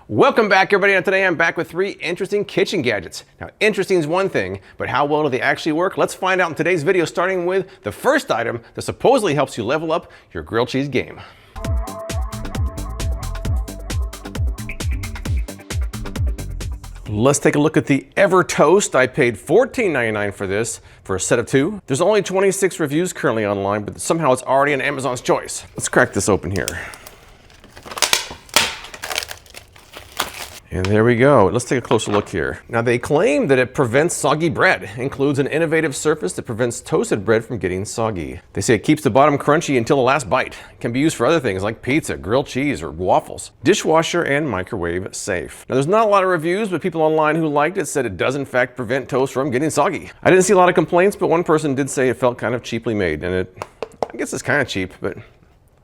Welcome back, everybody, and today I'm back with 3 interesting kitchen gadgets. Now, interesting is one thing, but how well do they actually work? Let's find out in today's video, starting with the first item that supposedly helps you level up your grilled cheese game. Let's take a look at the EverToast. I paid $14.99 for this for a set of 2. There's only 26 reviews currently online, but somehow it's already on Amazon's choice. Let's crack this open here. And there we go. Let's take a closer look here. Now, they claim that it prevents soggy bread. It includes an innovative surface that prevents toasted bread from getting soggy. They say it keeps the bottom crunchy until the last bite. It can be used for other things like pizza, grilled cheese, or waffles. Dishwasher and microwave safe. Now, there's not a lot of reviews, but people online who liked it said it does in fact prevent toast from getting soggy. I didn't see a lot of complaints, but one person did say it felt kind of cheaply made, and I guess it's kind of cheap, but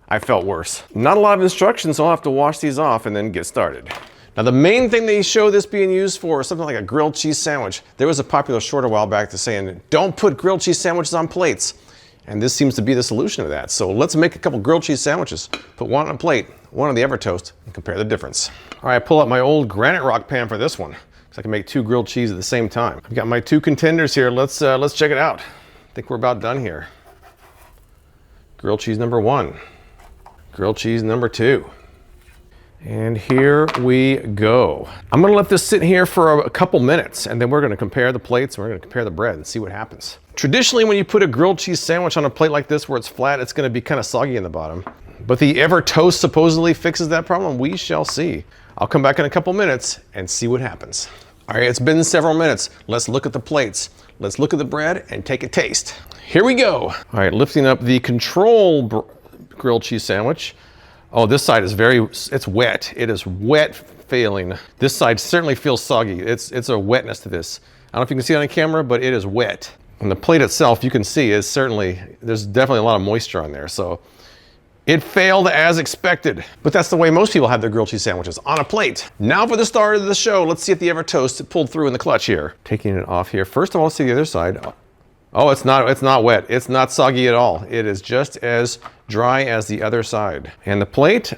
I felt worse. Not a lot of instructions, so I'll have to wash these off and then get started. Now, the main thing they show this being used for is something like a grilled cheese sandwich. There was a popular short a while back that's saying, don't put grilled cheese sandwiches on plates. And this seems to be the solution to that. So let's make a couple grilled cheese sandwiches. Put one on a plate, one on the EverToast, and compare the difference. All right, I pull out my old granite rock pan for this one, because I can make 2 grilled cheese at the same time. I've got my 2 contenders here. Let's check it out. I think we're about done here. Grilled cheese number 1. Grilled cheese number 2. And here we go. I'm gonna let this sit here for a couple minutes, and then we're gonna compare the plates, and we're gonna compare the bread and see what happens. Traditionally, when you put a grilled cheese sandwich on a plate like this where it's flat, it's gonna be kind of soggy in the bottom. But the EverToast supposedly fixes that problem. We shall see. I'll come back in a couple minutes and see what happens. All right, it's been several minutes. Let's look at the plates. Let's look at the bread and take a taste. Here we go. All right, lifting up the control grilled cheese sandwich. Oh, this side is it's wet. It is wet failing. This side certainly feels soggy. It's a wetness to this. I don't know if you can see it on camera, but it is wet. And the plate itself, you can see, there's definitely a lot of moisture on there. So it failed as expected. But that's the way most people have their grilled cheese sandwiches, on a plate. Now for the start of the show, let's see if the EverToast pulled through in the clutch here. Taking it off here. First of all, let's see the other side. Oh, it's not wet. It's not soggy at all. It is just as dry as the other side. And the plate,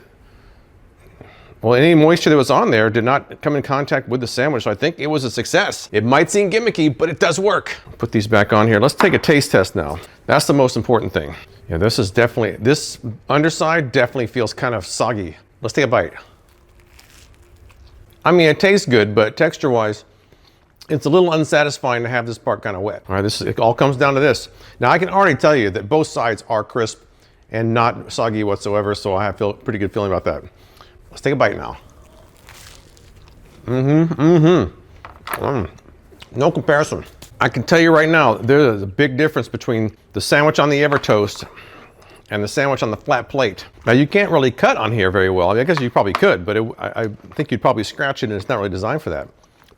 well, any moisture that was on there did not come in contact with the sandwich, so I think it was a success. It might seem gimmicky, but it does work. Put these back on here. Let's take a taste test now. That's the most important thing. Yeah, this underside definitely feels kind of soggy. Let's take a bite. I mean, it tastes good, but texture-wise, it's a little unsatisfying to have this part kind of wet. All right, it all comes down to this. Now, I can already tell you that both sides are crisp and not soggy whatsoever, so I have a pretty good feeling about that. Let's take a bite now. No comparison. I can tell you right now, there's a big difference between the sandwich on the EverToast and the sandwich on the flat plate. Now, you can't really cut on here very well. I guess you probably could, but I think you'd probably scratch it, and it's not really designed for that.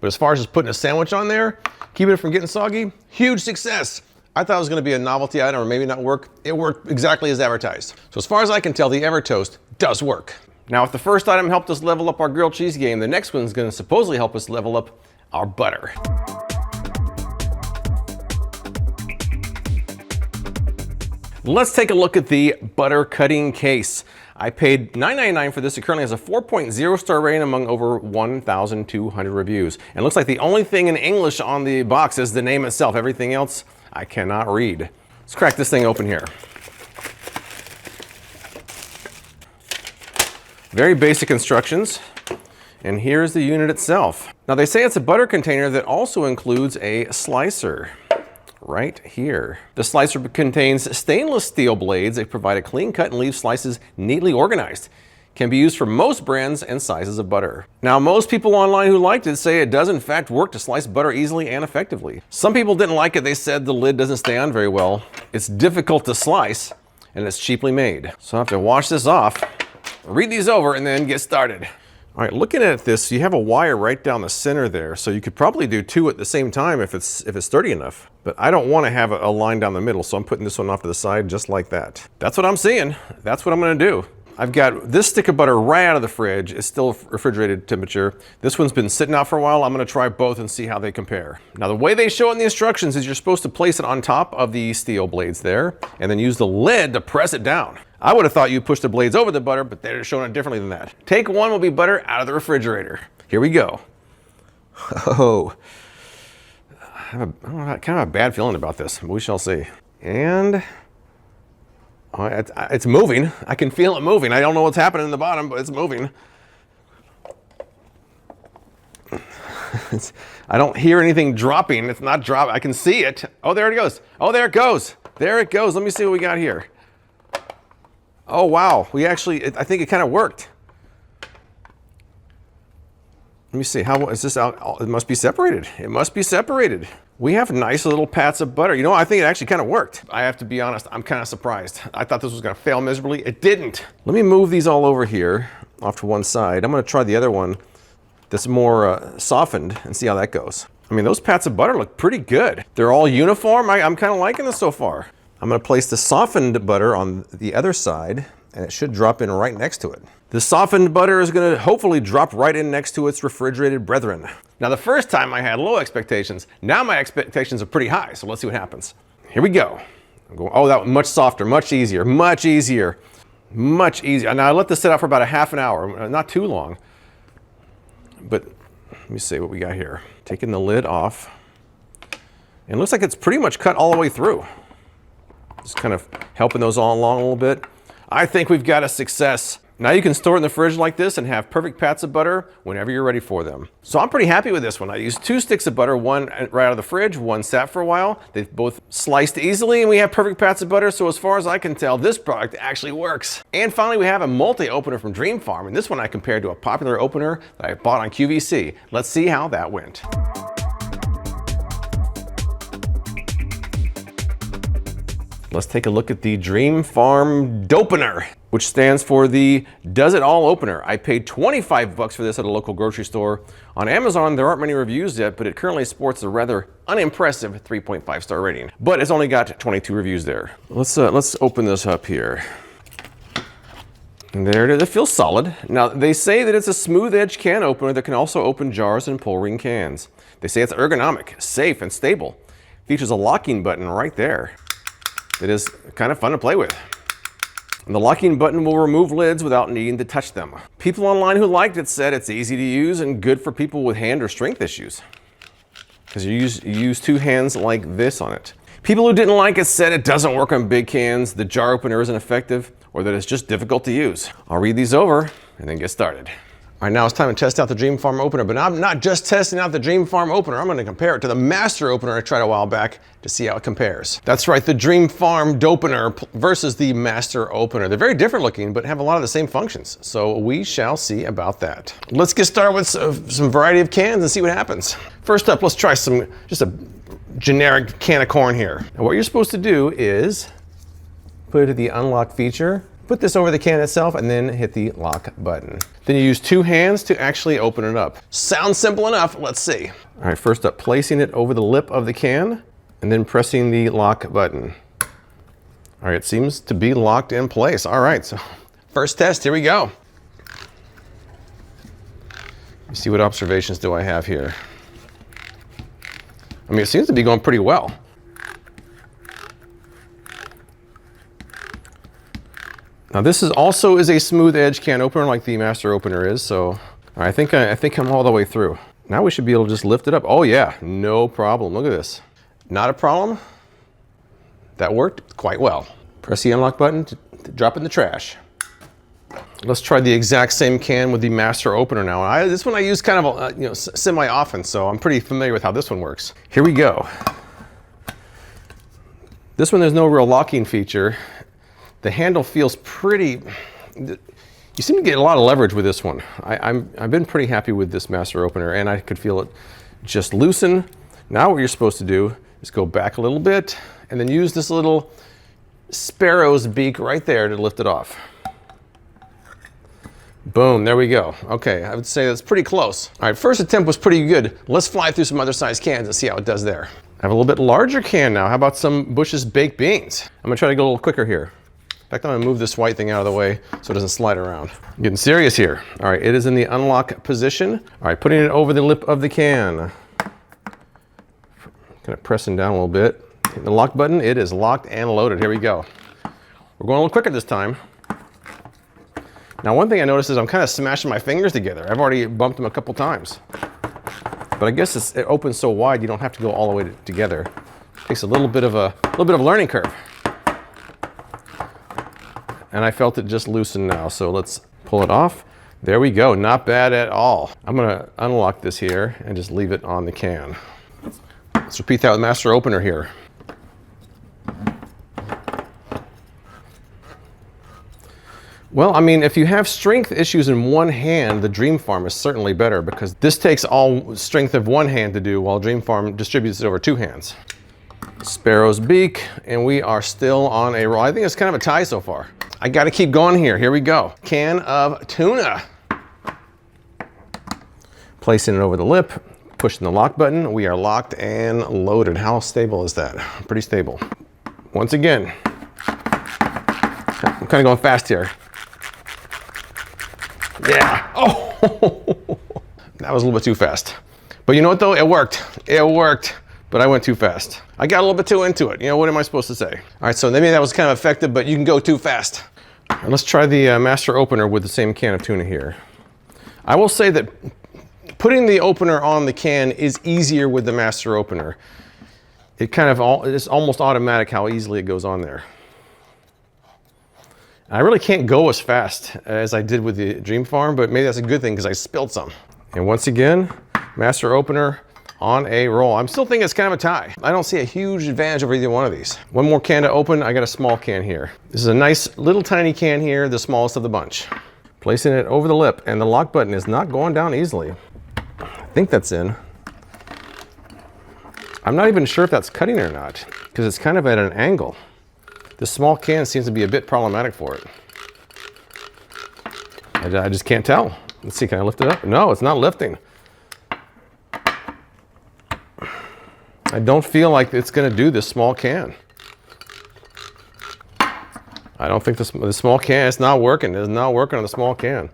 But as far as just putting a sandwich on there, keeping it from getting soggy, huge success. I thought it was gonna be a novelty item or maybe not work. It worked exactly as advertised. So as far as I can tell, the EverToast does work. Now, if the first item helped us level up our grilled cheese game, the next one's gonna supposedly help us level up our butter. Let's take a look at the butter cutting case. I paid $9.99 for this. It currently has a 4.0 star rating among over 1,200 reviews. And it looks like the only thing in English on the box is the name itself. Everything else I cannot read. Let's crack this thing open here. Very basic instructions. And here's the unit itself. Now, they say it's a butter container that also includes a slicer. Right here. The slicer contains stainless steel blades. They provide a clean cut and leave slices neatly organized. Can be used for most brands and sizes of butter. Now, most people online who liked it say it does in fact work to slice butter easily and effectively. Some people didn't like it. They said the lid doesn't stay on very well. It's difficult to slice, and it's cheaply made. So I have to wash this off, read these over, and then get started. All right, looking at this, you have a wire right down the center there, so you could probably do 2 at the same time if it's sturdy enough. But I don't want to have a line down the middle, so I'm putting this one off to the side just like that. That's what I'm seeing. That's what I'm going to do. I've got this stick of butter right out of the fridge. It's still refrigerated temperature. This one's been sitting out for a while. I'm going to try both and see how they compare. Now, the way they show it in the instructions is you're supposed to place it on top of the steel blades there and then use the lid to press it down. I would have thought you pushed the blades over the butter, but they're showing it differently than that. Take one will be butter out of the refrigerator. Here we go. Oh, I have kind of a bad feeling about this. We shall see. And it's moving. I can feel it moving. I don't know what's happening in the bottom, but it's moving. I don't hear anything dropping. It's not dropping. I can see it. Oh, there it goes. Oh, there it goes. There it goes. Let me see what we got here. Oh, wow. We actually, I think it kind of worked. Let me see. How is this out? It must be separated. It must be separated. We have nice little pats of butter. You know, I think it actually kind of worked. I have to be honest. I'm kind of surprised. I thought this was going to fail miserably. It didn't. Let me move these all over here off to one side. I'm going to try the other one that's more softened and see how that goes. I mean, those pats of butter look pretty good. They're all uniform. I'm kind of liking this so far. I'm going to place the softened butter on the other side, and it should drop in right next to it. The softened butter is going to hopefully drop right in next to its refrigerated brethren. Now, the first time I had low expectations. Now my expectations are pretty high, so let's see what happens. Here we go. Oh, that was much softer, much easier, much easier, much easier. Now, I let this sit out for about a half an hour, not too long. But let me see what we got here. Taking the lid off. And it looks like it's pretty much cut all the way through. Just kind of helping those all along a little bit. I think we've got a success. Now you can store it in the fridge like this and have perfect pats of butter whenever you're ready for them. So I'm pretty happy with this one. I used 2 sticks of butter, one right out of the fridge, one sat for a while. They both sliced easily and we have perfect pats of butter. So as far as I can tell, this product actually works. And finally, we have a multi-opener from Dream Farm. And this one I compared to a popular opener that I bought on QVC. Let's see how that went. Let's take a look at the Dream Farm Dopener, which stands for the Does It All Opener. I paid $25 for this at a local grocery store. On Amazon, there aren't many reviews yet, but it currently sports a rather unimpressive 3.5 star rating. But it's only got 22 reviews there. Let's open this up here. And there it is. It feels solid. Now, they say that it's a smooth edge can opener that can also open jars and pull ring cans. They say it's ergonomic, safe, and stable. Features a locking button right there. It is kind of fun to play with. And the locking button will remove lids without needing to touch them. People online who liked it said it's easy to use and good for people with hand or strength issues, because you use 2 hands like this on it. People who didn't like it said it doesn't work on big cans, the jar opener isn't effective, or that it's just difficult to use. I'll read these over and then get started. All right, now it's time to test out the Dream Farm opener, but I'm not just testing out the Dream Farm opener. I'm going to compare it to the Master opener I tried a while back to see how it compares. That's right, the Dream Farm Dopener versus the Master opener. They're very different looking, but have a lot of the same functions. So we shall see about that. Let's get started with some variety of cans and see what happens. First up, let's try just a generic can of corn here. And what you're supposed to do is put it to the unlock feature, put this over the can itself, and then hit the lock button. Then you use 2 hands to actually open it up. Sounds simple enough. Let's see. All right, first up, placing it over the lip of the can, and then pressing the lock button. All right, it seems to be locked in place. All right, so first test, here we go. Let me see what observations do I have here. I mean, it seems to be going pretty well. Now this also is a smooth edge can opener like the Master opener is, so I think I'm all the way through. Now we should be able to just lift it up. Oh yeah, no problem. Look at this. Not a problem. That worked quite well. Press the unlock button to drop it in the trash. Let's try the exact same can with the Master opener now. This one I use kind of semi-often, so I'm pretty familiar with how this one works. Here we go. This one, there's no real locking feature. The handle feels pretty, you seem to get a lot of leverage with this one. I've been pretty happy with this Master opener, and I could feel it just loosen. Now what you're supposed to do is go back a little bit and then use this little sparrow's beak right there to lift it off. Boom, there we go. Okay, I would say that's pretty close. All right, first attempt was pretty good. Let's fly through some other size cans and see how it does there. I have a little bit larger can now. How about some Bush's baked beans? I'm gonna try to go a little quicker here. In fact, I'm gonna move this white thing out of the way so it doesn't slide around. I'm getting serious here. All right, it is in the unlock position. All right, putting it over the lip of the can. Kind of pressing down a little bit. Hit the lock button, it is locked and loaded. Here we go. We're going a little quicker this time. Now, one thing I noticed is I'm kind of smashing my fingers together. I've already bumped them a couple times. But I guess it opens so wide you don't have to go all the way together. It takes a little bit of a learning curve. And I felt it just loosen now, so let's pull it off. There we go, not bad at all. I'm gonna unlock this here and just leave it on the can. Let's repeat that with master opener here. Well, I mean, if you have strength issues in one hand, the Dream Farm is certainly better because this takes all strength of one hand to do while Dream Farm distributes it over two hands. Sparrow's beak, and we are still on a roll. I think it's kind of a tie so far. I gotta keep going here. Here we go. Can of tuna. Placing it over the lip, pushing the lock button. We are locked and loaded. How stable is that? Pretty stable. Once again, I'm kind of going fast here. Yeah. Oh, that was a little bit too fast. But you know what though? It worked. It worked. But I went too fast. I got a little bit too into it. You know, what am I supposed to say? All right, so maybe that was kind of effective, but you can go too fast. And let's try the master opener with the same can of tuna here. I will say that putting the opener on the can is easier with the master opener. It kind of it's almost automatic how easily it goes on there. I really can't go as fast as I did with the Dream Farm, but maybe that's a good thing because I spilled some. And once again, master opener on a roll. I'm still thinking it's kind of a tie. I don't see a huge advantage over either one of these. One more can to open. I got a small can here. This is a nice little tiny can here, the smallest of the bunch. Placing it over the lip, and the lock button is not going down easily. I think that's in. I'm not even sure if that's cutting or not, because it's kind of at an angle. This small can seems to be a bit problematic for it. I just can't tell. Let's see, can I lift it up? No, it's not lifting. I don't feel like it's going to do this small can. I don't think the small can, it's not working. It's not working on the small can.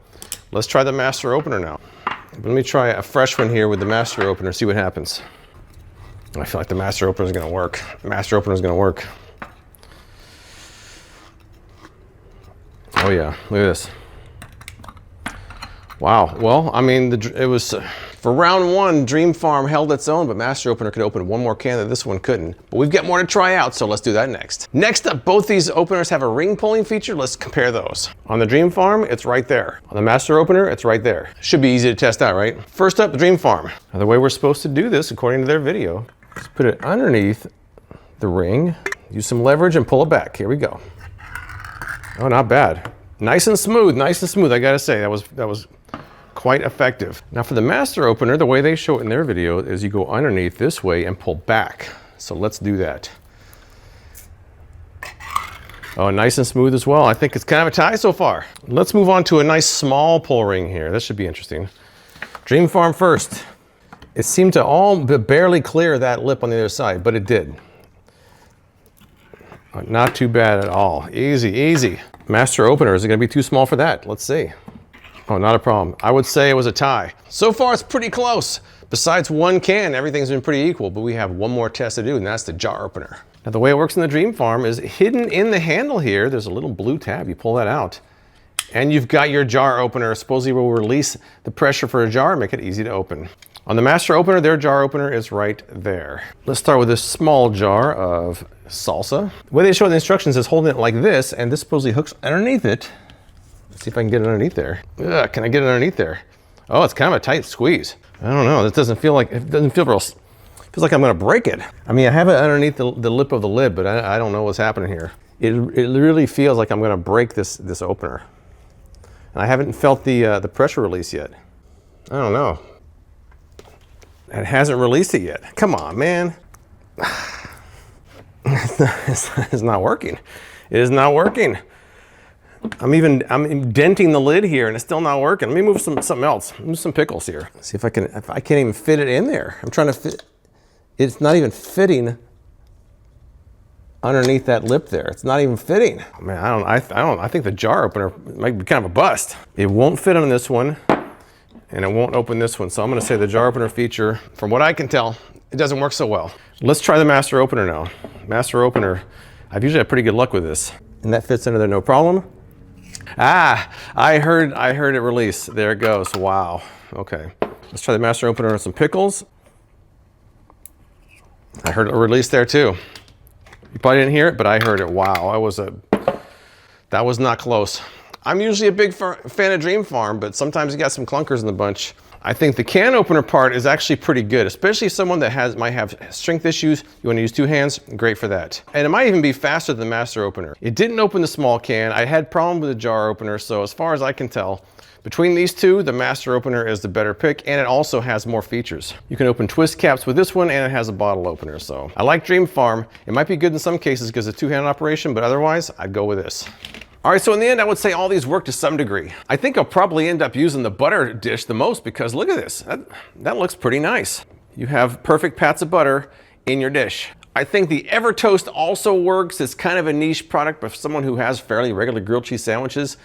Let's try the master opener now. Let me try a fresh one here with the master opener, see what happens. I feel like the master opener is going to work. The master opener is going to work. Oh yeah, look at this. Wow, well, I mean, it was, for round one, Dream Farm held its own, but master opener could open one more can that this one couldn't. But we've got more to try out, so let's do that next. Next up, both these openers have a ring pulling feature. Let's compare those. On the Dream Farm, it's right there. On the master opener, it's right there. Should be easy to test out, right? First up, the Dream Farm. Now, the way we're supposed to do this, according to their video, is put it underneath the ring, use some leverage and pull it back. Here we go. Oh, not bad. Nice and smooth, I gotta say, that was quite effective. Now for the master opener, the way they show it in their video is you go underneath this way and pull back. So let's do that. Oh, nice and smooth as well. I think it's kind of a tie so far. Let's move on to a nice small pull ring here. This should be interesting. Dream Farm first. It seemed to all but barely clear that lip on the other side, but it did. Not too bad at all. Easy, easy. Master opener, is it gonna be too small for that? Let's see. Oh, not a problem. I would say it was a tie. So far, it's pretty close. Besides one can, everything's been pretty equal, but we have one more test to do, and that's the jar opener. Now, the way it works in the Dream Farm is hidden in the handle here. There's a little blue tab. You pull that out, and you've got your jar opener. Supposedly will release the pressure for a jar and make it easy to open. On the master opener, their jar opener is right there. Let's start with this small jar of salsa. The way they show the instructions is holding it like this, and this supposedly hooks underneath it. Let's see if I can get it underneath there. Ugh, can I get it underneath there? Oh, it's kind of a tight squeeze. I don't know, it doesn't feel like, it doesn't feel real, feels like I'm gonna break it. I mean, I have it underneath the lip of the lid, but I don't know what's happening here. It really feels like I'm gonna break this opener. And I haven't felt the pressure release yet. I don't know. It hasn't released it yet. Come on, man. It's not working. It is not working. I'm indenting the lid here and it's still not working. Let me move something else. Move some pickles here. See if I can't even fit it in there. I'm trying to fit. It's not even fitting underneath that lip there. It's not even fitting. Oh, man, I think the jar opener might be kind of a bust. It won't fit on this one and it won't open this one. So I'm gonna say the jar opener feature, from what I can tell, it doesn't work so well. Let's try the master opener now. Master opener, I've usually had pretty good luck with this. And that fits into there no problem. Ah, I heard it release. There it goes. Wow. Okay. Let's try the master opener on some pickles. I heard it release there too. You probably didn't hear it, but I heard it. Wow, that was not close. I'm usually a big fan of Dream Farm, but sometimes you got some clunkers in the bunch. I think the can opener part is actually pretty good, especially someone that might have strength issues. You want to use two hands, great for that. And it might even be faster than the master opener. It didn't open the small can. I had problems with the jar opener, so as far as I can tell, between these two, the master opener is the better pick, and it also has more features. You can open twist caps with this one, and it has a bottle opener, so I like Dream Farm. It might be good in some cases because it's a two-hand operation, but otherwise, I'd go with this. All right, so in the end, I would say all these work to some degree. I think I'll probably end up using the butter dish the most because look at this. That looks pretty nice. You have perfect pats of butter in your dish. I think the EverToast also works. It's kind of a niche product, but for someone who has fairly regular grilled cheese sandwiches,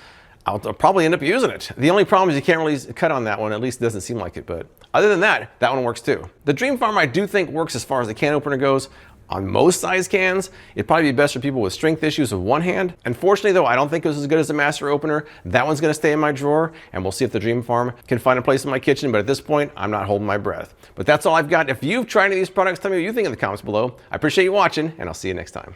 I'll probably end up using it. The only problem is you can't really cut on that one, at least it doesn't seem like it, but other than that one works too. The Dream Farm I do think works as far as the can opener goes. On most size cans, it'd probably be best for people with strength issues with one hand. Unfortunately though, I don't think it was as good as the master opener. That one's gonna stay in my drawer, and we'll see if the Dream Farm can find a place in my kitchen, but at this point, I'm not holding my breath. But that's all I've got. If you've tried any of these products, tell me what you think in the comments below. I appreciate you watching, and I'll see you next time.